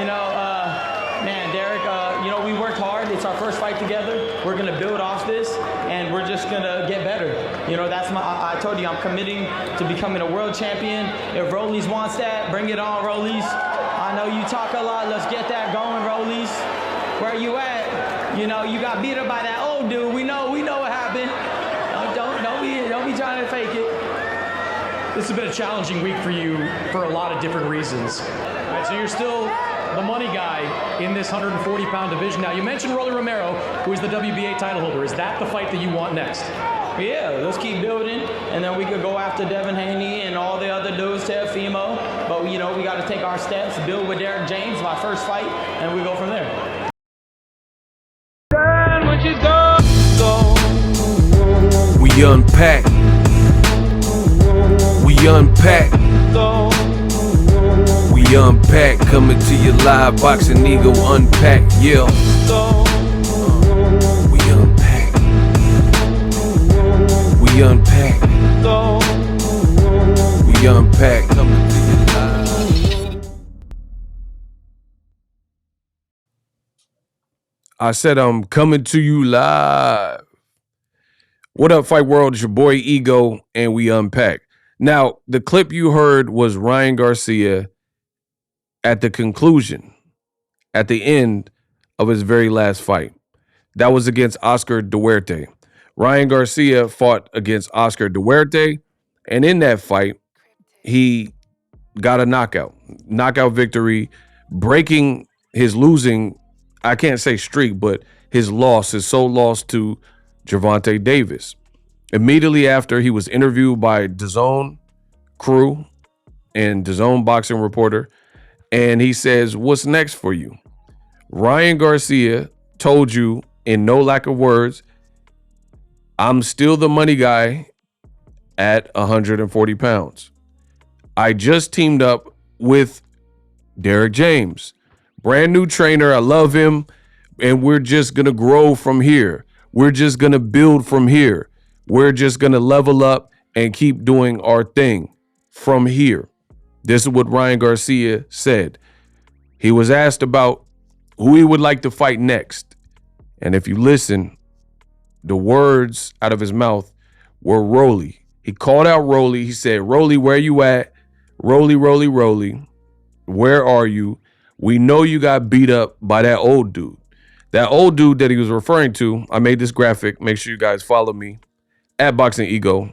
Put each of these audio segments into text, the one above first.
Man, Derek, we worked hard. It's our first fight together. We're going to build off this, and we're just going to get better. That's I told you, I'm committing to becoming a world champion. If Rollies wants that, bring it on, Rollies. I know you talk a lot. Let's get that going, Rollies. Where you at? You got beat up by that old dude. We know what happened. Don't be trying to fake it. This has been a challenging week for you for a lot of different reasons. All right, so you're still the money guy in this 140-pound division. Now, you mentioned Rolly Romero, who is the WBA title holder. Is that the fight that you want next? Yeah, let's keep building, and then we could go after Devin Haney and all the other dudes, Teofimo. But, we got to take our steps, build with Derek James, my first fight, and we go from there. We unpack. We unpack. We unpack. Coming to you live, Boxing Ego unpack. Yeah. We unpack. We unpack. We unpack. Coming to you live. I said I'm coming to you live. What up, Fight World? It's your boy Ego, and we unpack. Now, the clip you heard was Ryan Garcia at the conclusion, at the end of his very last fight. That was against Oscar Duarte. Ryan Garcia fought against Oscar Duarte, and in that fight, he got a knockout victory, breaking his losing, I can't say streak, but his sole loss to Gervonta Davis. Immediately after, he was interviewed by DAZN crew and DAZN boxing reporter, and he says, "What's next for you?" Ryan Garcia told you in no lack of words, "I'm still the money guy at 140 pounds. I just teamed up with Derek James, brand new trainer. I love him, and we're just going to grow from here. We're just going to build from here. We're just going to level up and keep doing our thing from here." This is what Ryan Garcia said. He was asked about who he would like to fight next. And if you listen, the words out of his mouth were Rolly. He called out Rolly. He said, "Rolly, where you at? Rolly, Rolly, Rolly. Where are you? We know you got beat up by that old dude." That old dude that he was referring to, I made this graphic. Make sure you guys follow me at Boxing Ego.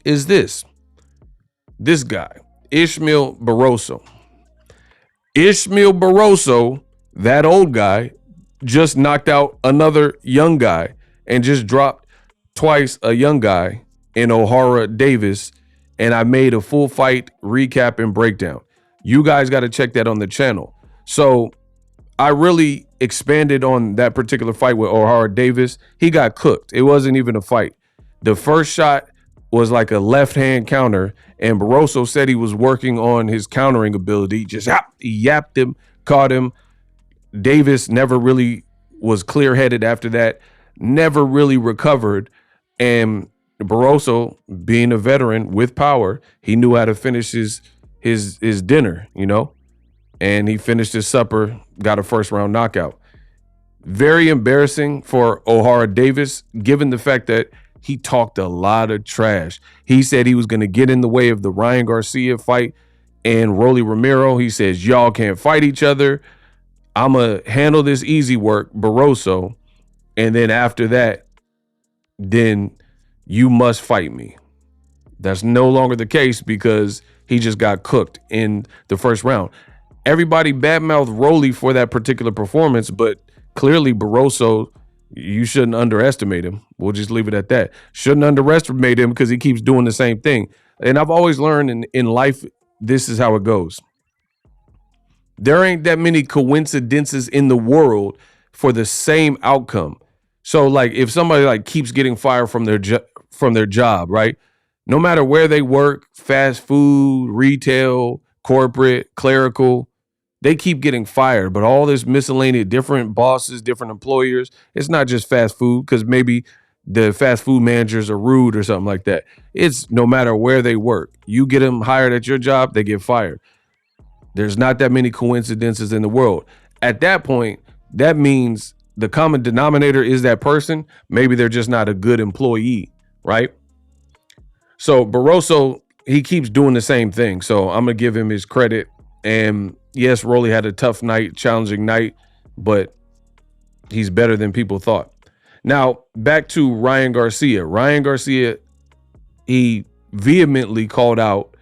Is this guy, Ishmael Barroso. Ishmael Barroso, that old guy, just knocked out another young guy and just dropped twice a young guy in O'Hara Davis. And I made a full fight recap and breakdown. You guys got to check that on the channel. So I really expanded on that particular fight with O'Hara Davis. He got cooked. It wasn't even a fight. The first shot was like a left-hand counter, and Barroso said he was working on his countering ability. Just he yapped him, caught him. Davis never really was clear-headed after that, never really recovered. And Barroso, being a veteran with power, he knew how to finish his dinner, and he finished his supper, got a first-round knockout. Very embarrassing for O'Hara Davis, given the fact that he talked a lot of trash. He said he was going to get in the way of the Ryan Garcia fight and Rolly Romero. He says, "Y'all can't fight each other. I'm going to handle this easy work, Barroso. And then after that, then you must fight me." That's no longer the case because he just got cooked in the first round. Everybody badmouthed Rolly for that particular performance, but clearly Barroso, you shouldn't underestimate him. We'll just leave it at that. Shouldn't underestimate him because he keeps doing the same thing. And I've always learned in life, this is how it goes. There ain't that many coincidences in the world for the same outcome. So like if somebody like keeps getting fired from their job, right? No matter where they work, fast food, retail, corporate, clerical, they keep getting fired. But all this miscellaneous, different bosses, different employers, it's not just fast food because maybe the fast food managers are rude or something like that. It's no matter where they work. You get them hired at your job, they get fired. There's not that many coincidences in the world. At that point, that means the common denominator is that person. Maybe they're just not a good employee, right? So Barroso, he keeps doing the same thing. So I'm going to give him his credit. And yes, Rolly had a tough night, challenging night, but he's better than people thought. Now, back to Ryan Garcia. Ryan Garcia, he vehemently called out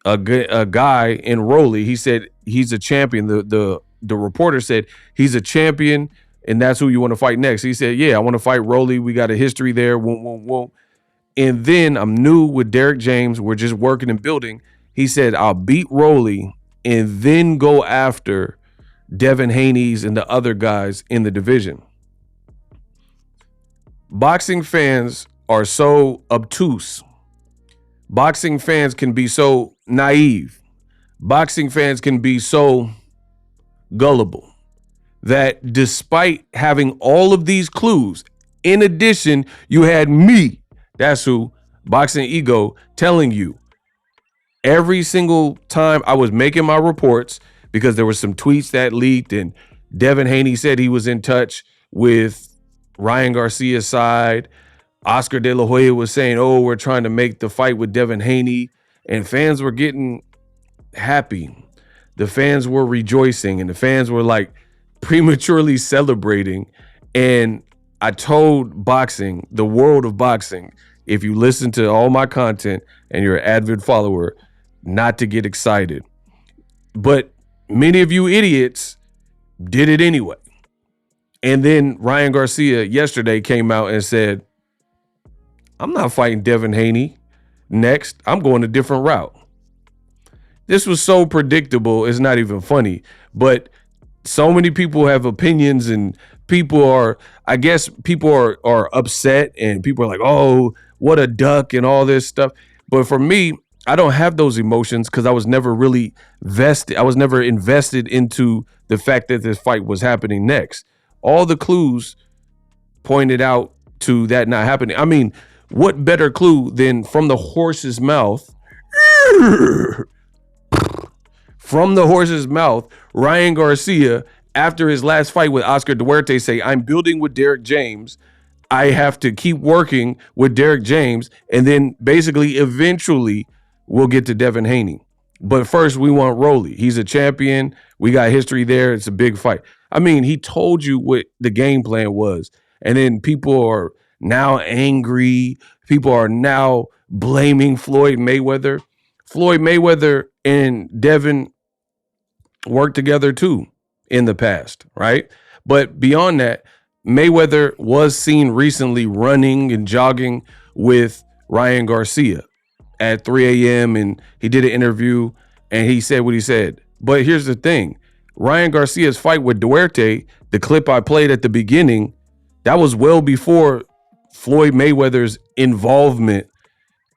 a guy in Rolly. He said he's a champion. The reporter said he's a champion, and that's who you want to fight next. He said, yeah, I want to fight Rolly. We got a history there. Whoa. And then I'm new with Derek James. We're just working and building. He said, I'll beat Rolly and then go after Devin Haney's and the other guys in the division. Boxing fans are so obtuse. Boxing fans can be so naive. Boxing fans can be so gullible that despite having all of these clues, in addition, you had me, that's who, Boxing Ego, telling you every single time I was making my reports, because there were some tweets that leaked and Devin Haney said he was in touch with Ryan Garcia's side. Oscar De La Hoya was saying, oh, we're trying to make the fight with Devin Haney, and fans were getting happy. The fans were rejoicing and the fans were like prematurely celebrating. And I told boxing, the world of boxing, if you listen to all my content and you're an avid follower, not to get excited. But many of you idiots did it anyway. And then Ryan Garcia yesterday came out and said, I'm not fighting Devin Haney next. I'm going a different route. This was so predictable. It's not even funny. But so many people have opinions, and people are upset, and people are like, oh, what a duck and all this stuff. But for me, I don't have those emotions because I was never really vested. I was never invested into the fact that this fight was happening next. All the clues pointed out to that not happening. I mean, what better clue than from the horse's mouth? From the horse's mouth, Ryan Garcia, after his last fight with Oscar Duarte, say, I'm building with Derek James. I have to keep working with Derek James. And then basically, eventually, we'll get to Devin Haney. But first, we want Rolly. He's a champion. We got history there. It's a big fight. I mean, he told you what the game plan was. And then people are now angry. People are now blaming Floyd Mayweather. Floyd Mayweather and Devin worked together too in the past, right? But beyond that, Mayweather was seen recently running and jogging with Ryan Garcia at 3 a.m. and he did an interview and he said what he said. But here's the thing. Ryan Garcia's fight with Duarte, the clip I played at the beginning, that was well before Floyd Mayweather's involvement,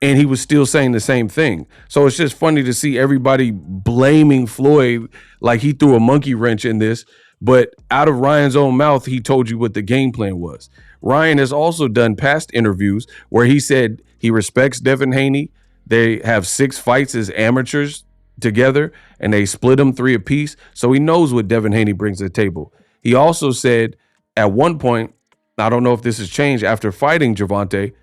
and he was still saying the same thing. So it's just funny to see everybody blaming Floyd like he threw a monkey wrench in this, but out of Ryan's own mouth, he told you what the game plan was. Ryan has also done past interviews where he said he respects Devin Haney. They have 6 fights as amateurs together, and they split them 3 apiece. So he knows what Devin Haney brings to the table. He also said at one point, I don't know if this has changed after fighting Gervonta,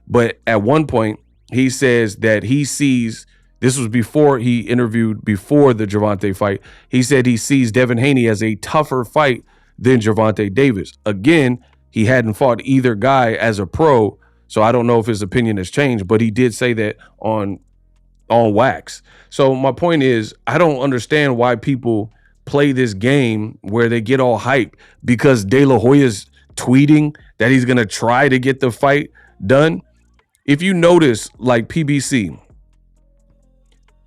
but at one point he says that he sees, this was before he interviewed before the Gervonta fight, he said he sees Devin Haney as a tougher fight than Gervonta Davis. Again, he hadn't fought either guy as a pro, so I don't know if his opinion has changed, but he did say that on wax. So my point is, I don't understand why people play this game where they get all hyped because De La Hoya's tweeting that he's going to try to get the fight done. If you notice, like PBC,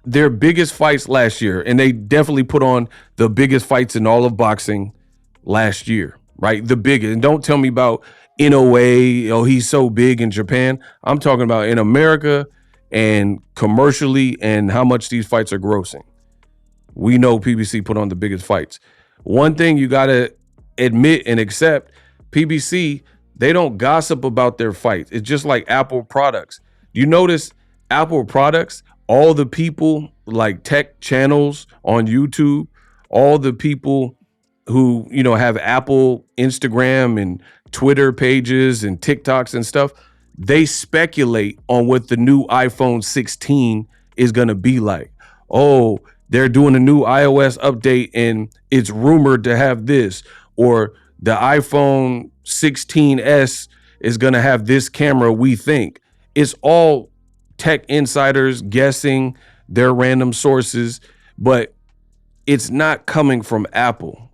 their biggest fights last year, and they definitely put on the biggest fights in all of boxing last year, right? The biggest. And don't tell me about NOA, oh, he's so big in Japan. I'm talking about in America and commercially and how much these fights are grossing. We know PBC put on the biggest fights. One thing you got to admit and accept, PBC, they don't gossip about their fights. It's just like Apple products. You notice Apple products all the people like tech channels on YouTube, all the people who, you know, have Apple, Instagram, and Twitter pages and TikToks and stuff, they speculate on what the new iPhone 16 is going to be like. Oh, they're doing a new iOS update and it's rumored to have this, or the iPhone 16s is going to have this camera, we think. It's all tech insiders guessing their random sources, but it's not coming from Apple,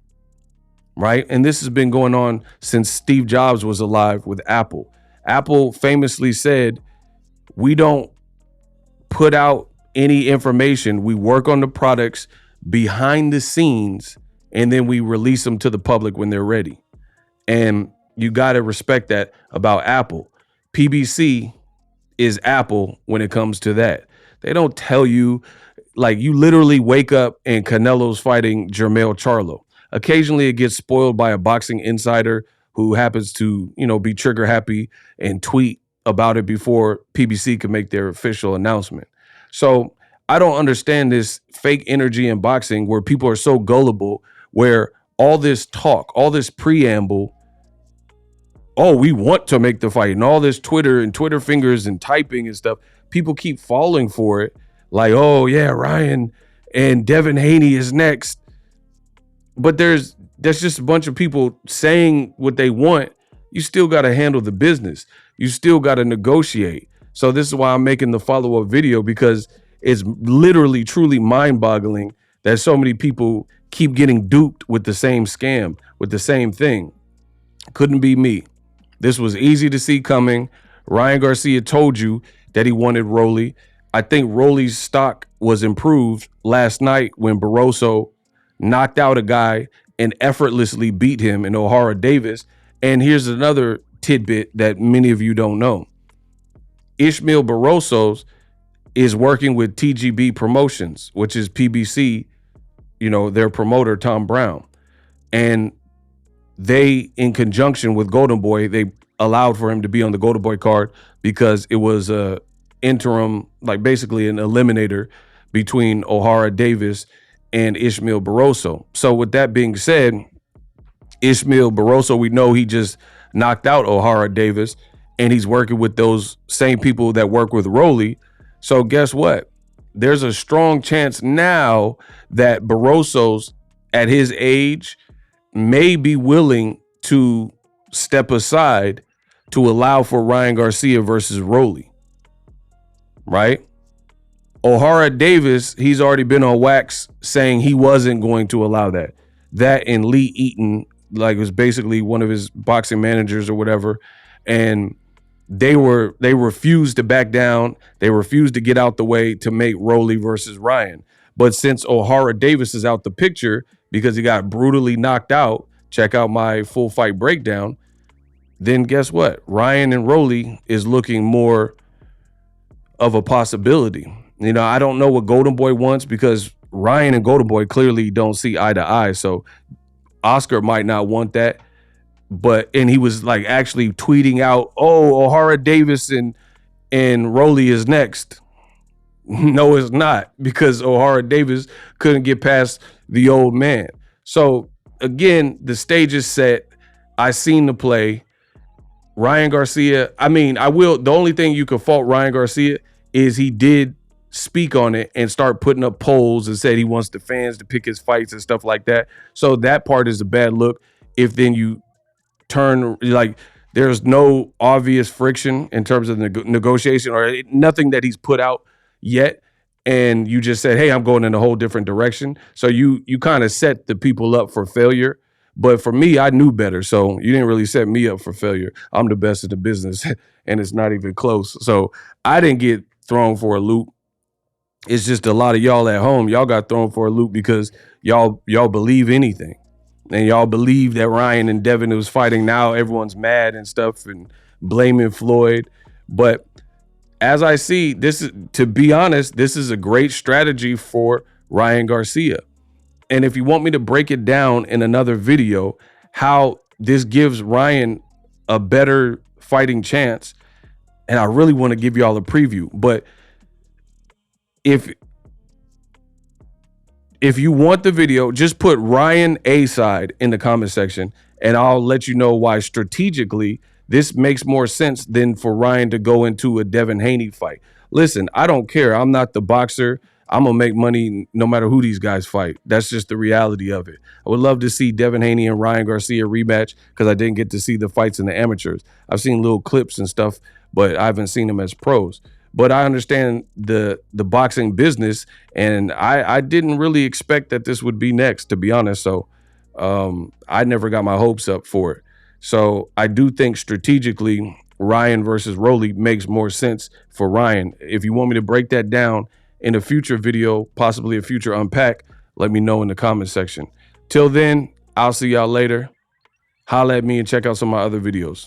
right? And this has been going on since Steve Jobs was alive with Apple. Apple famously said, we don't put out any information. We work on the products behind the scenes, and then we release them to the public when they're ready. And you got to respect that about Apple. PBC is Apple when it comes to that. They don't tell you, like, you literally wake up and Canelo's fighting Jermell Charlo. Occasionally it gets spoiled by a boxing insider who happens to, you know, be trigger happy and tweet about it before PBC can make their official announcement. So I don't understand this fake energy in boxing where people are so gullible, where all this talk, all this preamble, oh, we want to make the fight, and all this Twitter and Twitter fingers and typing and stuff, people keep falling for it. Like, oh yeah, Ryan and Devin Haney is next. But there's just a bunch of people saying what they want. You still got to handle the business. You still got to negotiate. So this is why I'm making the follow-up video, because it's literally, truly mind-boggling that so many people keep getting duped with the same scam, with the same thing. Couldn't be me. This was easy to see coming. Ryan Garcia told you that he wanted Rolly. I think Rolly's stock was improved last night when Barroso knocked out a guy and effortlessly beat him in O'Hara Davis. And here's another tidbit that many of you don't know. Ishmael Barroso is working with TGB Promotions, which is PBC, you know, their promoter, Tom Brown. And they, in conjunction with Golden Boy, they allowed for him to be on the Golden Boy card because it was a interim, like basically an eliminator between O'Hara Davis and Ishmael Barroso. So with that being said, Ishmael Barroso, we know he just knocked out O'Hara Davis, and he's working with those same people that work with Rolly. So guess what? There's a strong chance now that Barroso's, at his age, may be willing to step aside to allow for Ryan Garcia versus Rolly, right? O'Hara Davis, he's already been on wax saying he wasn't going to allow that. That and Lee Eaton, like, was basically one of his boxing managers or whatever, and they refused to back down. They refused to get out the way to make Rolly versus Ryan. But since O'Hara Davis is out the picture because he got brutally knocked out, check out my full fight breakdown, then guess what? Ryan and Rolly is looking more of a possibility. You know, I don't know what Golden Boy wants, because Ryan and Golden Boy clearly don't see eye to eye. So Oscar might not want that. And he was like actually tweeting out, oh, O'Hara Davis and Rolly is next. No, it's not, because O'Hara Davis couldn't get past the old man. So again, the stage is set. I seen the play. Ryan Garcia, the only thing you could fault Ryan Garcia is he did speak on it and start putting up polls and said he wants the fans to pick his fights and stuff like that. So that part is a bad look. If then you turn, like, there's no obvious friction in terms of the negotiation or nothing that he's put out yet, and you just said, hey, I'm going in a whole different direction. So you kind of set the people up for failure. But for me, I knew better. So you didn't really set me up for failure. I'm the best in the business, and it's not even close. So I didn't get thrown for a loop. It's just a lot of y'all at home. Y'all got thrown for a loop because y'all believe anything. And y'all believe that Ryan and Devin was fighting. Now everyone's mad and stuff and blaming Floyd. But as I see, to be honest, this is a great strategy for Ryan Garcia. And if you want me to break it down in another video, how this gives Ryan a better fighting chance, and I really want to give y'all a preview, but if you want the video, just put Ryan A side in the comment section, and I'll let you know why strategically this makes more sense than for Ryan to go into a Devin Haney fight. Listen, I don't care. I'm not the boxer. I'm going to make money no matter who these guys fight. That's just the reality of it. I would love to see Devin Haney and Ryan Garcia rematch because I didn't get to see the fights in the amateurs. I've seen little clips and stuff, but I haven't seen them as pros. But I understand the boxing business, and I didn't really expect that this would be next, to be honest. So I never got my hopes up for it. So I do think strategically Ryan versus Rolly makes more sense for Ryan. If you want me to break that down in a future video, possibly a future unpack, let me know in the comment section. Till then, I'll see y'all later. Holla at me and check out some of my other videos.